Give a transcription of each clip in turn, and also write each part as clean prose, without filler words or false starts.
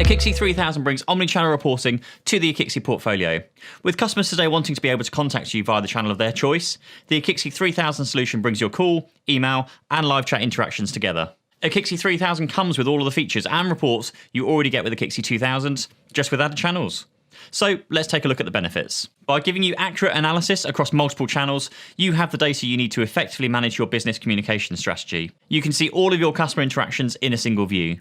Akixi 3000 brings omnichannel reporting to the Akixi portfolio. With customers today wanting to be able to contact you via the channel of their choice, the Akixi 3000 solution brings your call, email, and live chat interactions together. Akixi 3000 comes with all of the features and reports you already get with Akixi 2000, just with added channels. So let's take a look at the benefits. By giving you accurate analysis across multiple channels, you have the data you need to effectively manage your business communication strategy. You can see all of your customer interactions in a single view.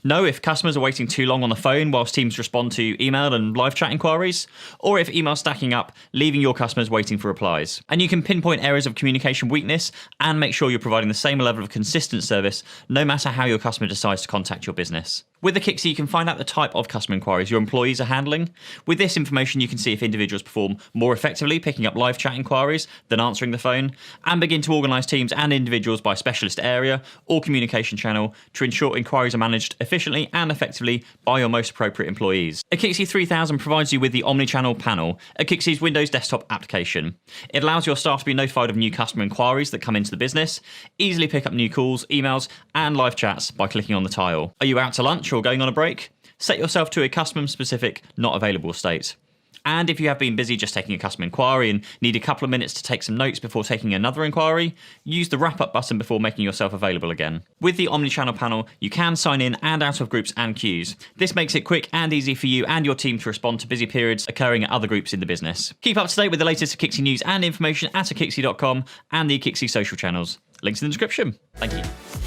Know if customers are waiting too long on the phone whilst teams respond to email and live chat inquiries, or if email's stacking up, leaving your customers waiting for replies. And you can pinpoint areas of communication weakness and make sure you're providing the same level of consistent service no matter how your customer decides to contact your business. With Akixi, you can find out the type of customer inquiries your employees are handling. With this information, you can see if individuals perform more effectively picking up live chat inquiries than answering the phone, and begin to organise teams and individuals by specialist area or communication channel to ensure inquiries are managed efficiently and effectively by your most appropriate employees. Akixi 3000 provides you with the omnichannel panel, Akixi's Windows desktop application. It allows your staff to be notified of new customer inquiries that come into the business, easily pick up new calls, emails, and live chats by clicking on the tile. Are you out to lunch or going on a break? Set yourself to a customer-specific, not available state. And if you have been busy just taking a customer inquiry and need a couple of minutes to take some notes before taking another inquiry, use the wrap-up button before making yourself available again. With the omnichannel panel, you can sign in and out of groups and queues. This makes it quick and easy for you and your team to respond to busy periods occurring at other groups in the business. Keep up to date with the latest Akixi news and information at akixi.com and the Akixi social channels. Links in the description. Thank you.